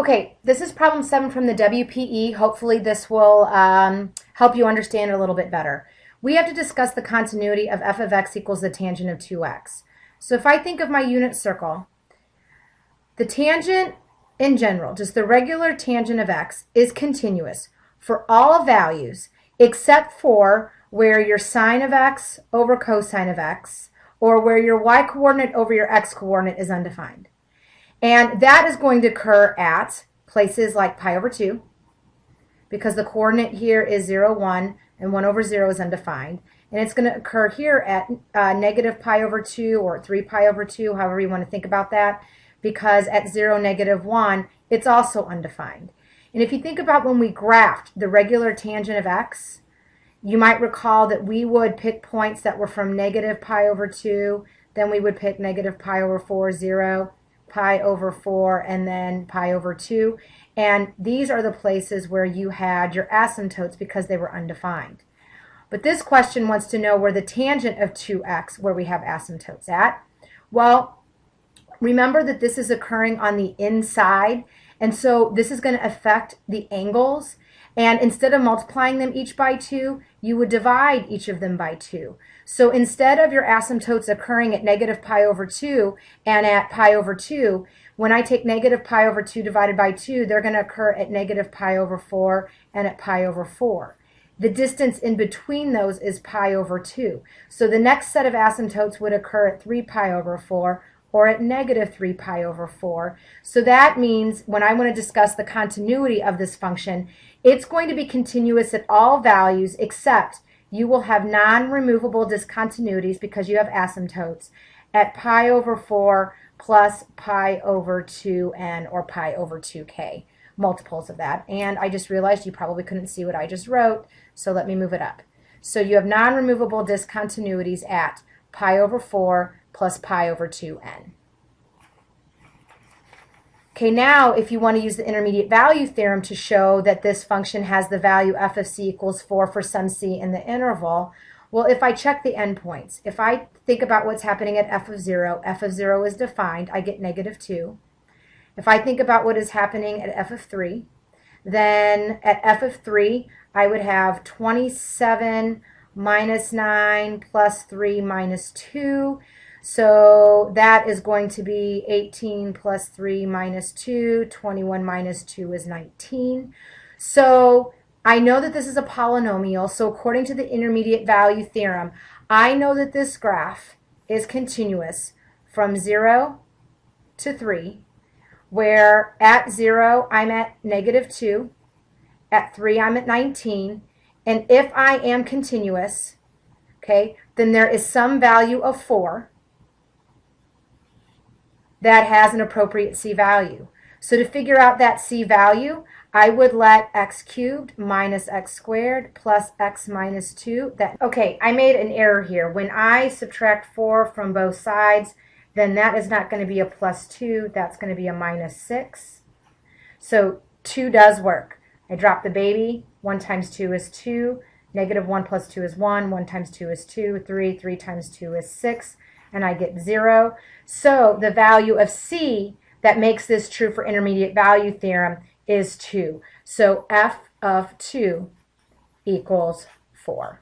Okay, this is problem 7 from the WPE. Hopefully this will help you understand it a little bit better. We have to discuss the continuity of f of x equals the tangent of 2x. So if I think of my unit circle, the tangent in general, just the regular tangent of x, is continuous for all values except for where your sine of x over cosine of x, or where your y-coordinate over your x-coordinate is undefined. And that is going to occur at places like pi over 2, because the coordinate here is 0, 1, and 1 over 0 is undefined. And it's going to occur here at negative pi over 2 or 3 pi over 2, however you want to think about that, because at 0, negative 1, it's also undefined. And if you think about when we graphed the regular tangent of x, you might recall that we would pick points that were from negative pi over 2, then we would pick negative pi over 4, 0, pi over 4, and then pi over 2. And these are the places where you had your asymptotes because they were undefined. But this question wants to know where the tangent of 2x, where we have asymptotes at. Well, remember that this is occurring on the inside, and so this is going to affect the angles. And instead of multiplying them each by 2, you would divide each of them by 2. So instead of your asymptotes occurring at negative pi over 2 and at pi over 2, when I take negative pi over 2 divided by 2, they're going to occur at negative pi over 4 and at pi over 4. The distance in between those is pi over 2. So the next set of asymptotes would occur at 3 pi over 4 or at negative 3 pi over 4. So that means when I want to discuss the continuity of this function, it's going to be continuous at all values except you will have non-removable discontinuities because you have asymptotes at pi over 4 plus pi over 2n or pi over 2k, multiples of that. And I just realized you probably couldn't see what I just wrote, so let me move it up. So you have non-removable discontinuities at pi over 4 plus pi over 2n. Okay, now if you want to use the intermediate value theorem to show that this function has the value f of c equals 4 for some c in the interval, well, if I check the endpoints, if I think about what's happening at f of 0 is defined, I get negative 2. If I think about what is happening at f of 3, then at f of 3, I would have 27 minus 9 plus 3 minus 2. So that is going to be 18 plus 3 minus 2. 21 minus 2 is 19. So I know that this is a polynomial. So according to the intermediate value theorem, I know that this graph is continuous from 0 to 3, where at 0 I'm at negative 2, at 3 I'm at 19, and if I am continuous, okay, then there is some value of 4 that has an appropriate c value. So to figure out that c value, I would let x cubed minus x squared plus x minus 2. Okay, I made an error here. When I subtract 4 from both sides, then that is not going to be a plus 2. That's going to be a minus 6. So 2 does work. I drop the baby. 1 times 2 is 2. Negative 1 plus 2 is 1. 1 times 2 is 2. 3 times 2 is 6. And I get 0. So the value of c that makes this true for intermediate value theorem is 2. So f of 2 equals 4.